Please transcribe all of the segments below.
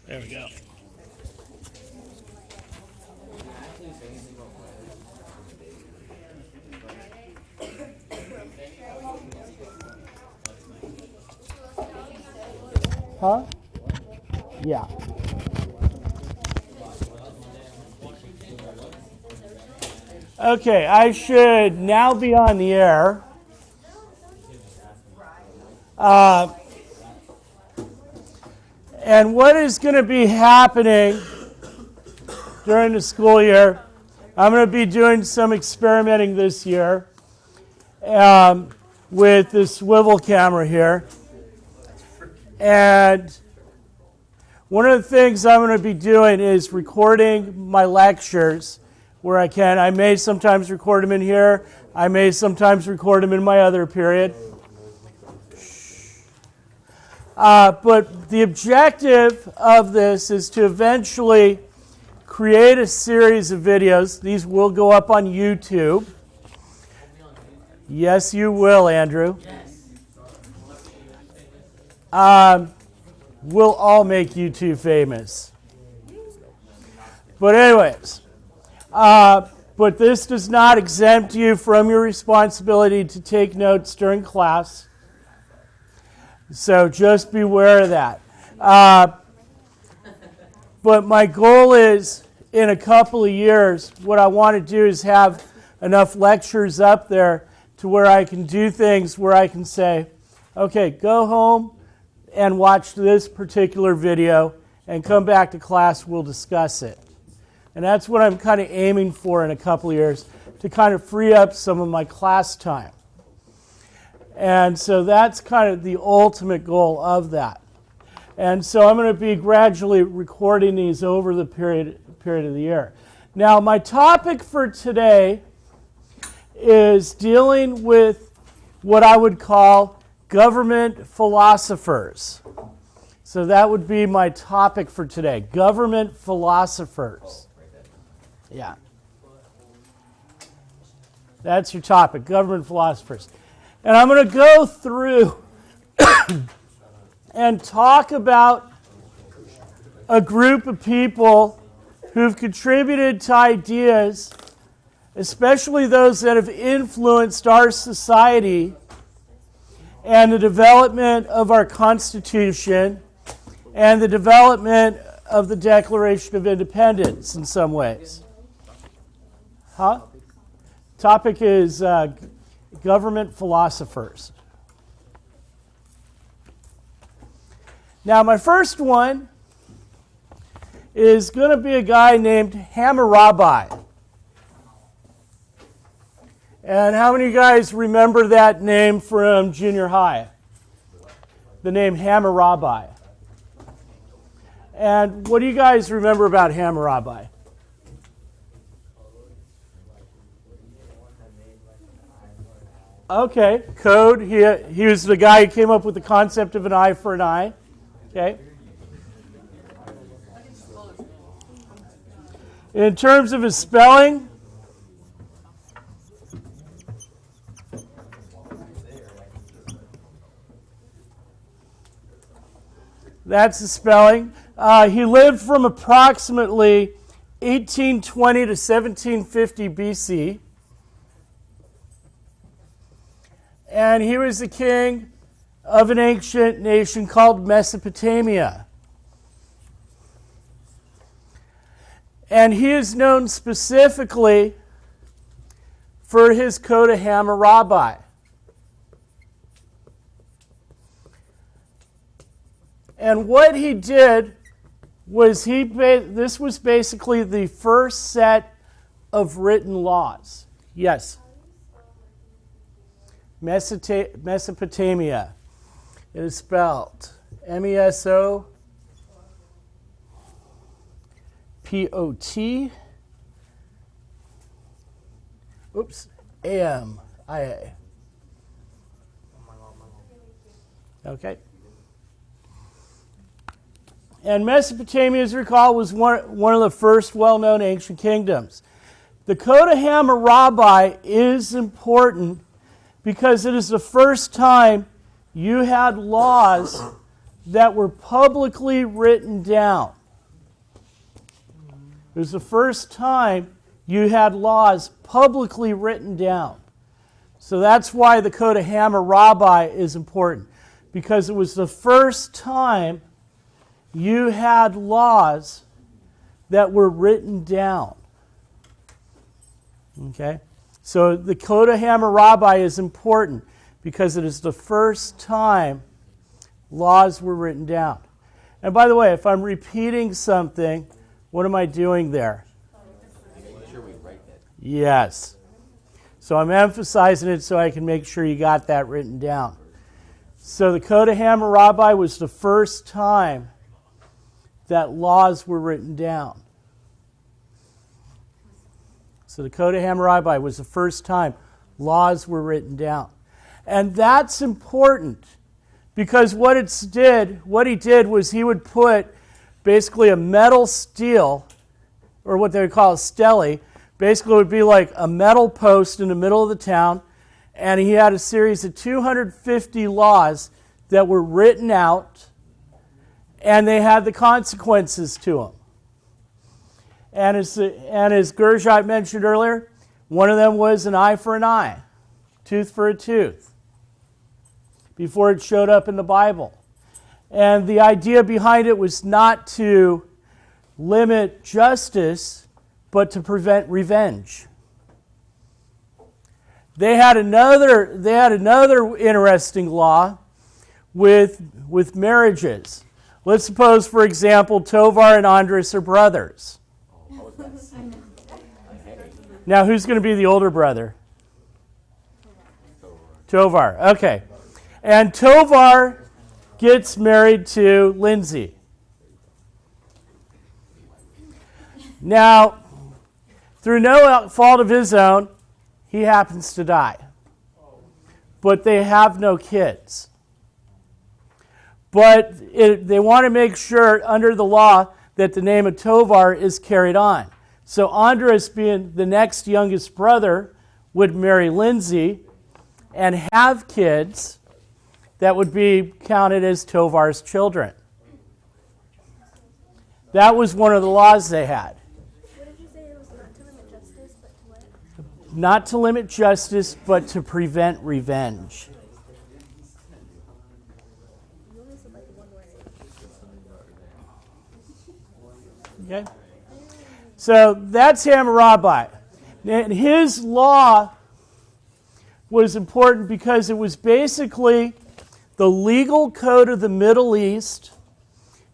There we go. Huh? Yeah. Okay, I should now be on the air. And what is going to be happening during the school year, I'm going to be doing some experimenting this year with this swivel camera here. And one of the things I'm going to be doing is recording my lectures where I can. I may sometimes record them in here. I may sometimes record them in my other period. But the objective of this is to eventually create a series of videos. These will go up on YouTube. Yes, you will, Andrew. We'll all make YouTube famous. But anyways, but this does not exempt you from your responsibility to take notes during class. So just beware of that. But my goal is, in a couple of years, what I want to do is have enough lectures up there to where I can do things where I can say, okay, go home and watch this particular video and come back to class, we'll discuss it. And that's what I'm kind of aiming for in a couple of years, to kind of free up some of my class time. And so that's kind of the ultimate goal of that. And so I'm going to be gradually recording these over the period of the year. Now, my topic for today is dealing with what I would call government philosophers. So that would be my topic for today, government philosophers. Yeah. That's your topic, government philosophers. And I'm going to go through and talk about a group of people who've contributed to ideas, especially those that have influenced our society and the development of our Constitution and the development of the Declaration of Independence in some ways. Huh? Topic is government philosophers. Now, my first one is going to be a guy named Hammurabi. And how many of you guys remember that name from junior high? The name Hammurabi. And what do you guys remember about Hammurabi? Okay, code. He was the guy who came up with the concept of an eye for an eye. Okay. In terms of his spelling, that's the spelling. He lived from approximately 1820 to 1750 BC. And he was the king of an ancient nation called Mesopotamia. And he is known specifically for his Code of Hammurabi. And what he did was this was basically the first set of written laws. Yes? Mesopotamia. It is spelled MESOPOT. AMIA. Okay. And Mesopotamia, as you recall, was one of the first well-known ancient kingdoms. The Code of Hammurabi is important because it is the first time you had laws that were publicly written down. It was the first time you had laws publicly written down. So that's why the Code of Hammurabi is important, because it was the first time you had laws that were written down. Okay? So the Code of Hammurabi is important because it is the first time laws were written down. And by the way, if I'm repeating something, what am I doing there? Make sure we write that. Yes. So I'm emphasizing it so I can make sure you got that written down. So the Code of Hammurabi was the first time that laws were written down. So the Code of Hammurabi was the first time laws were written down. And that's important because what he did was he would put basically a metal stele, or what they would call a stele. Basically, it would be like a metal post in the middle of the town, and he had a series of 250 laws that were written out, and they had the consequences to them. And as Gurjot mentioned earlier, one of them was an eye for an eye, tooth for a tooth, before it showed up in the Bible. And the idea behind it was not to limit justice, but to prevent revenge. They had another interesting law with marriages. Let's suppose, for example, Tovar and Andras are brothers. Now, who's going to be the older brother? Tovar. Okay. And Tovar gets married to Lindsay. Now, through no fault of his own, he happens to die. But they have no kids. But they want to make sure under the law that the name of Tovar is carried on. So Andras, being the next youngest brother, would marry Lindsay and have kids that would be counted as Tovar's children. That was one of the laws they had. What did you say? It was not to limit justice, but to what? Not to limit justice, but to prevent revenge. You only said like one word. Okay? So that's Hammurabi. And his law was important because it was basically the legal code of the Middle East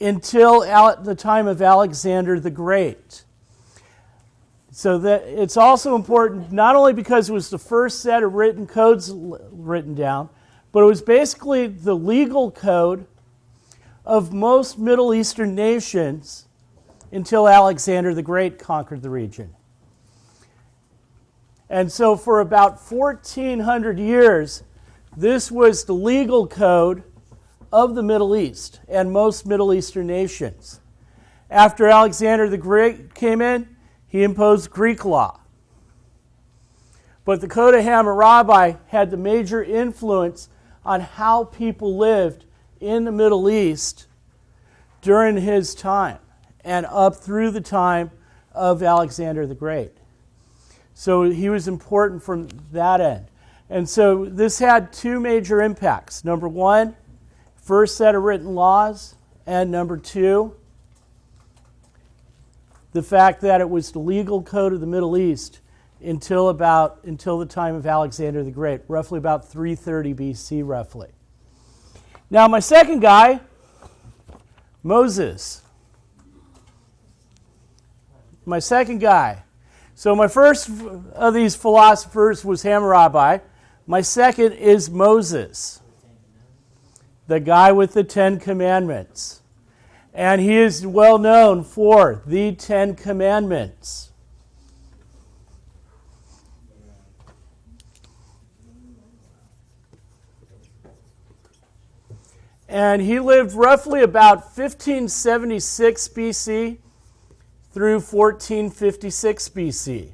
until the time of Alexander the Great. So that it's also important not only because it was the first set of written codes written down, but it was basically the legal code of most Middle Eastern nations until Alexander the Great conquered the region. And so for about 1,400 years, this was the legal code of the Middle East and most Middle Eastern nations. After Alexander the Great came in, he imposed Greek law. But the Code of Hammurabi had the major influence on how people lived in the Middle East during his time and up through the time of Alexander the Great. So he was important from that end. And so this had two major impacts. Number one, first set of written laws, and number two, the fact that it was the legal code of the Middle East until the time of Alexander the Great, roughly about 330 BC, roughly. Now, my second guy, Moses. My second guy. So my first of these philosophers was Hammurabi. My second is Moses, the guy with the 10 Commandments. And he is well known for the 10 Commandments. And he lived roughly about 1576 BC through 1456 BC.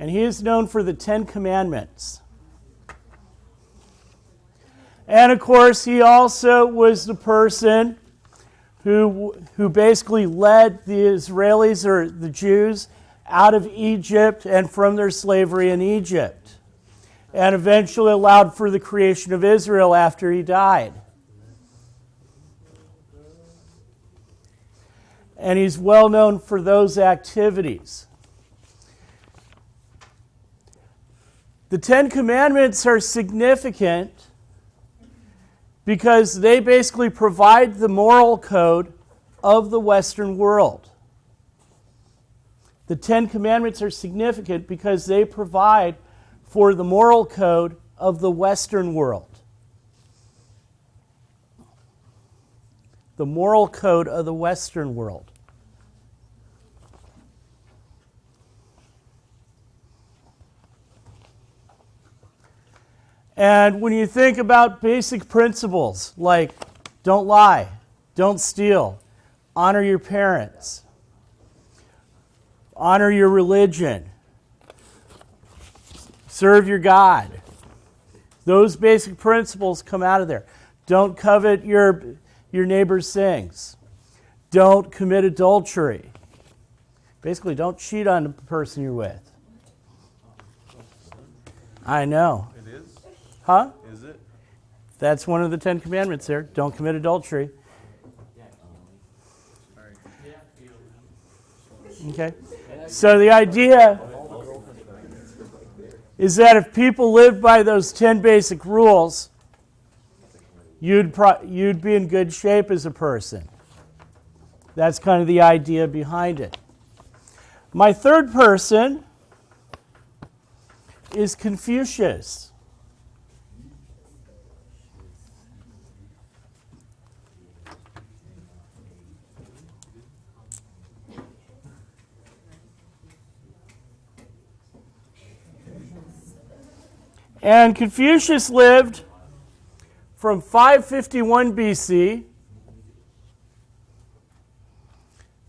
And he is known for the 10 Commandments. And of course, he also was the person who basically led the Israelis or the Jews out of Egypt and from their slavery in Egypt, and eventually allowed for the creation of Israel after he died. And he's well known for those activities. The 10 Commandments are significant because they basically provide the moral code of the Western world. The 10 Commandments are significant because they provide for the moral code of the Western world. The moral code of the Western world. And when you think about basic principles like don't lie, don't steal, honor your parents, honor your religion, serve your God, those basic principles come out of there. Don't covet your neighbor's things. Don't commit adultery. Basically, don't cheat on the person you're with. I know. It is? Huh? Is it? That's one of the 10 Commandments there. Don't commit adultery. Okay? So the idea is that if people lived by those 10 basic rules, you'd be in good shape as a person. That's kind of the idea behind it. My third person is Confucius. And Confucius lived from 551 BC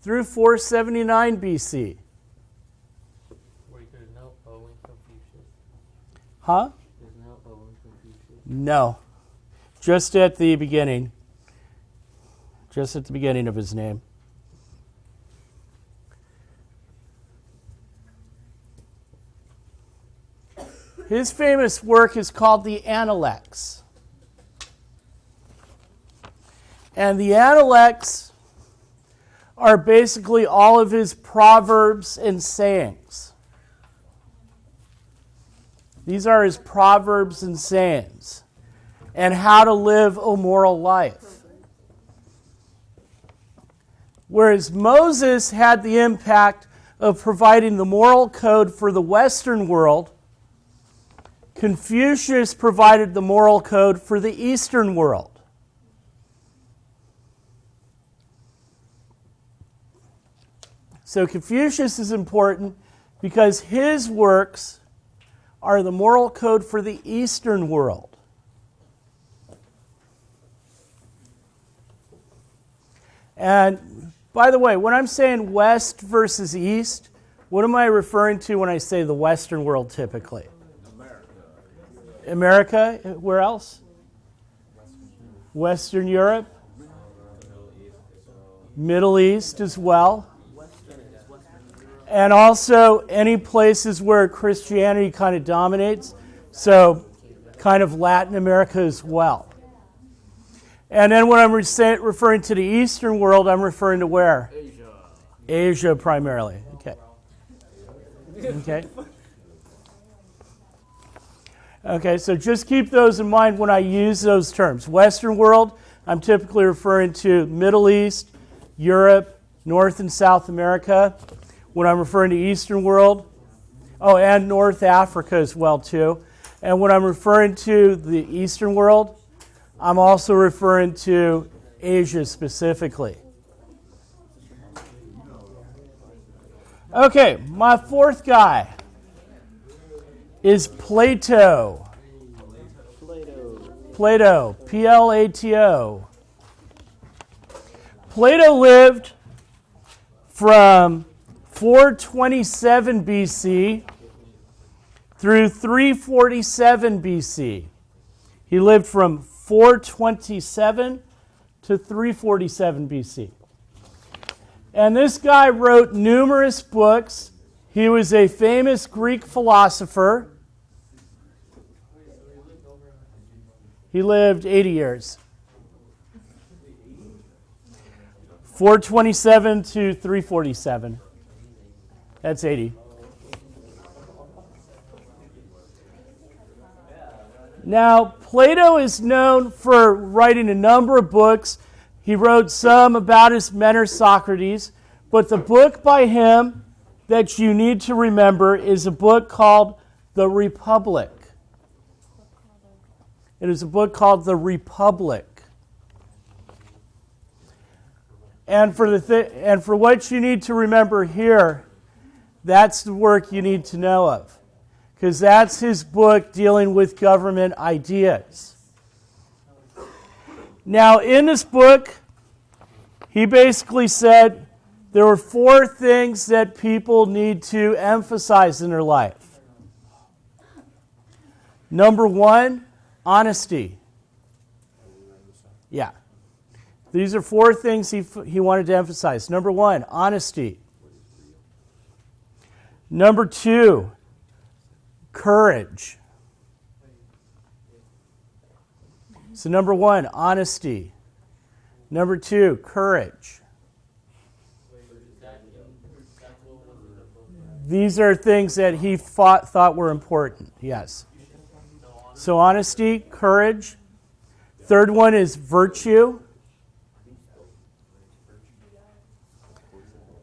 through 479 BC. Where there's no O in Confucius. Huh? There's no O in Confucius. No. Just at the beginning. Just at the beginning of his name. His famous work is called the Analects. And the Analects are basically all of his proverbs and sayings. These are his proverbs and sayings, and how to live a moral life. Whereas Moses had the impact of providing the moral code for the Western world, Confucius provided the moral code for the Eastern world. So Confucius is important because his works are the moral code for the Eastern world. And by the way, when I'm saying West versus East, what am I referring to when I say the Western world typically? America, where else? Western Europe, Middle East as well. And also any places where Christianity kind of dominates, so kind of Latin America as well. And then when I'm referring to the Eastern world, I'm referring to where? Asia primarily. Okay. Okay, so just keep those in mind when I use those terms. Western world, I'm typically referring to Middle East, Europe, North and South America. When I'm referring to Eastern world, and North Africa as well too. And when I'm referring to the Eastern world, I'm also referring to Asia specifically. Okay, my fourth guy is Plato. Plato, Plato. Plato lived from 427 BC through 347 BC. He lived from 427 to 347 BC. And this guy wrote numerous books. He was a famous Greek philosopher. He lived 80 years. 427 to 347. That's 80. Now, Plato is known for writing a number of books. He wrote some about his mentor Socrates, but the book by him that you need to remember is a book called The Republic. It is a book called The Republic. And for what you need to remember here, that's the work you need to know of, because that's his book dealing with government ideas. Now, in this book, he basically said there were 4 things that people need to emphasize in their life. Number 1, honesty. Yeah. These are 4 things he wanted to emphasize. Number 1, honesty. Number 2, courage. So number 1, honesty. Number 2, courage. These are things that he thought were important, yes. So honesty, courage. Third one is virtue.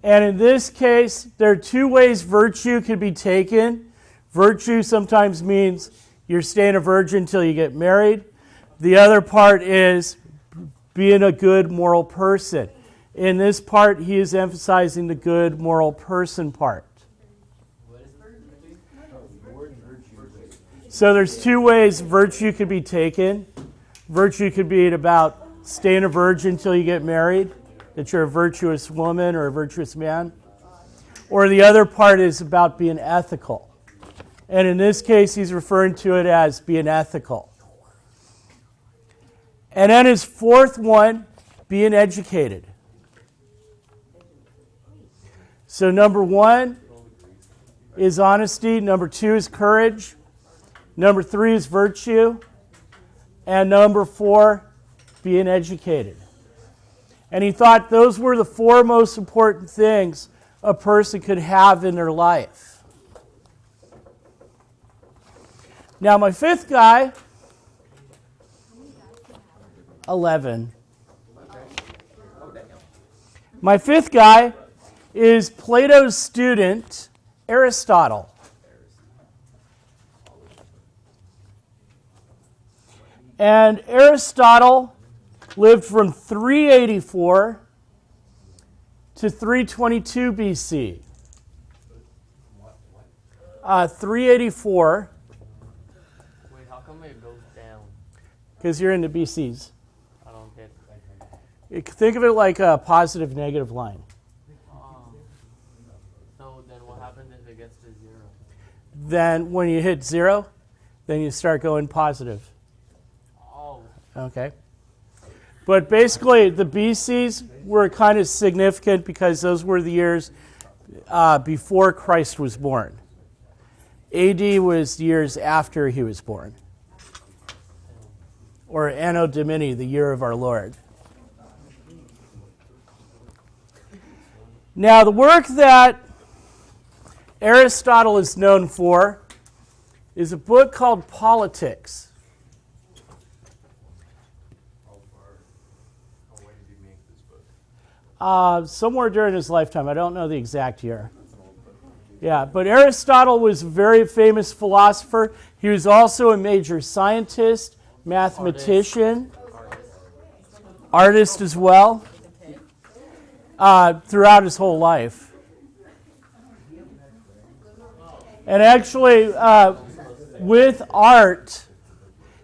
And in this case, there are 2 ways virtue can be taken. Virtue sometimes means you're staying a virgin until you get married. The other part is being a good moral person. In this part, he is emphasizing the good moral person part. So there's 2 ways virtue could be taken. Virtue could be about staying a virgin until you get married, that you're a virtuous woman or a virtuous man. Or the other part is about being ethical. And in this case, he's referring to it as being ethical. And then his 4th one, being educated. So number 1 is honesty. Number 2 is courage. Number 3 is virtue. And number 4, being educated. And he thought those were the 4 most important things a person could have in their life. Now, my 5th guy, 11. My 5th guy is Plato's student, Aristotle. And Aristotle lived from 384 to 322 BC. 384. Wait, how come it goes down? Because you're into BCs. I don't get it. Think of it like a positive negative line. So then what happens if it gets to 0? Then when you hit 0, then you start going positive. Oh. Okay. But basically, the BCs were kind of significant because those were the years before Christ was born. AD was years after he was born. Or Anno Domini, the year of our Lord. Now, the work that Aristotle is known for is a book called Politics. Somewhere during his lifetime. I don't know the exact year. Yeah, but Aristotle was a very famous philosopher. He was also a major scientist, mathematician, artist as well, throughout his whole life. And actually, with art,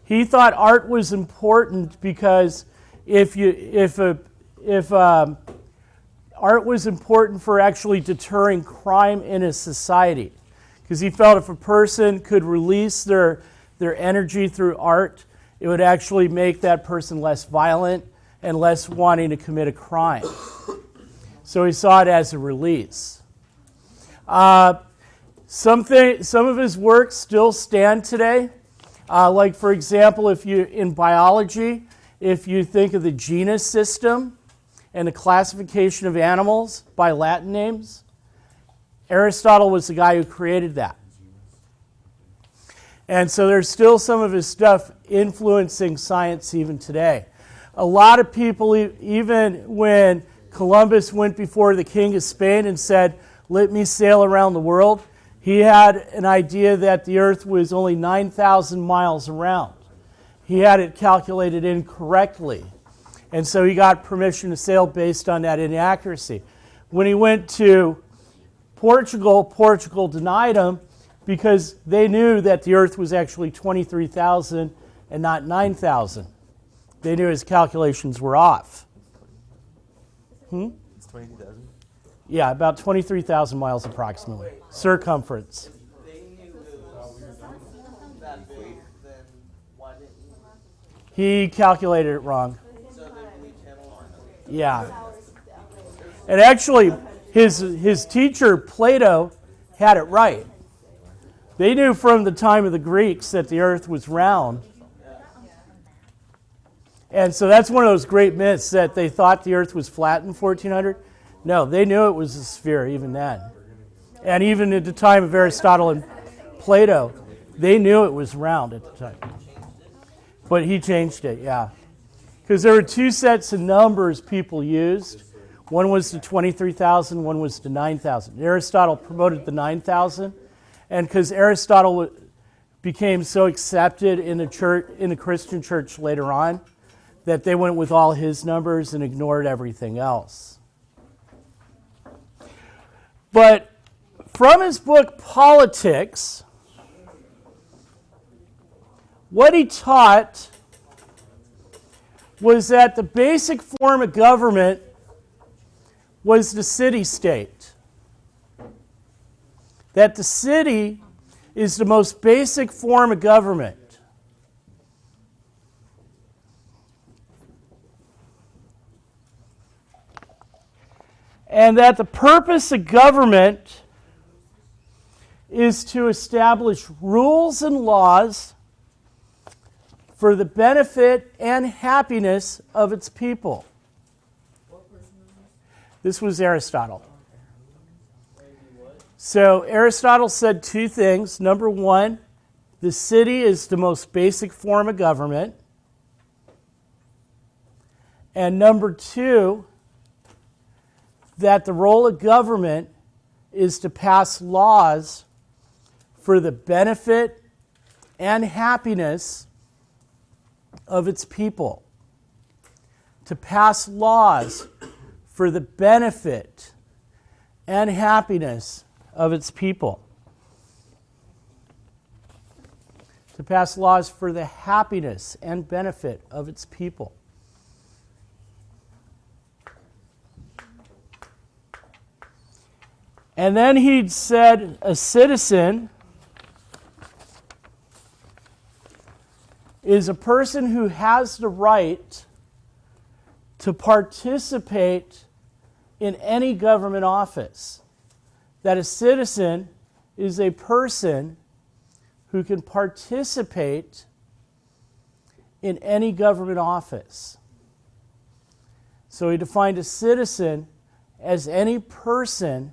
he thought art was important because art was important for actually deterring crime in a society. because he felt if a person could release their energy through art, it would actually make that person less violent and less wanting to commit a crime. So he saw it as a release. Some of his works still stand today. Like, for example, in biology, if you think of the genus system and the classification of animals by Latin names, Aristotle was the guy who created that. And so there's still some of his stuff influencing science even today. A lot of people, even when Columbus went before the King of Spain and said, "Let me sail around the world," he had an idea that the Earth was only 9,000 miles around. He had it calculated incorrectly. And so he got permission to sail based on that inaccuracy. When he went to Portugal denied him because they knew that the Earth was actually 23,000 and not 9,000. They knew his calculations were off. It's 22,000. Yeah, about 23,000 miles approximately. Circumference. They knew it was that big, then why didn't He calculated it wrong. so they believed him? Yeah. And actually, his teacher, Plato, had it right. They knew from the time of the Greeks that the earth was round. And so that's one of those great myths that they thought the earth was flat in 1400. No, they knew it was a sphere even then. And even at the time of Aristotle and Plato, they knew it was round at the time. But he changed it, yeah. Because there were two sets of numbers people used. One was the 23,000, one was the 9,000. Aristotle promoted the 9,000. And because Aristotle became so accepted in the church, in the Christian church later on, that they went with all his numbers and ignored everything else. But from his book Politics, what he taught was that the basic form of government was the city-state. That the city is the most basic form of government. And that the purpose of government is to establish rules and laws for the benefit and happiness of its people. This was Aristotle. So Aristotle said two things. Number one, the city is the most basic form of government. And number two, that the role of government is to pass laws for the benefit and happiness of its people. To pass laws for the benefit and happiness of its people. To pass laws for the happiness and benefit of its people. And then he'd said a citizen is a person who has the right to participate in any government office. That a citizen is a person who can participate in any government office. So he defined a citizen as any person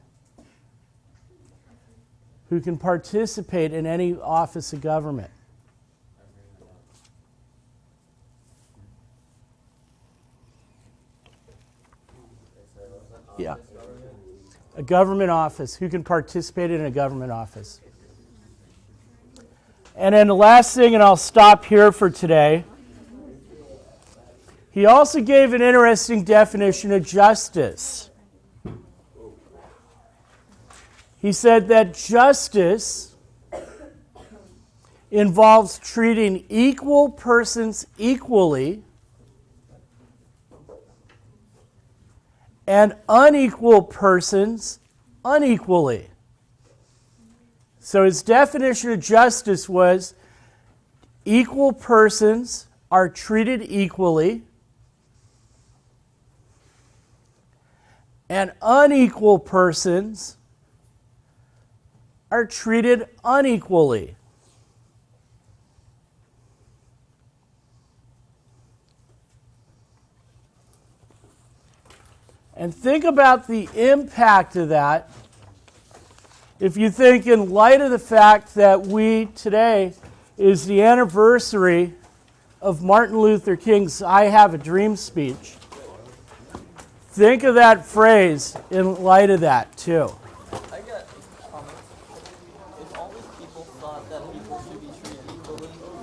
who can participate in any office of government. Yeah. A government office. Who can participate in a government office? And then the last thing, and I'll stop here for today. He also gave an interesting definition of justice. He said that justice involves treating equal persons equally and unequal persons unequally. So his definition of justice was equal persons are treated equally, and unequal persons are treated unequally. And think about the impact of that if you think in light of the fact that today is the anniversary of Martin Luther King's I Have a Dream speech. Think of that phrase in light of that too.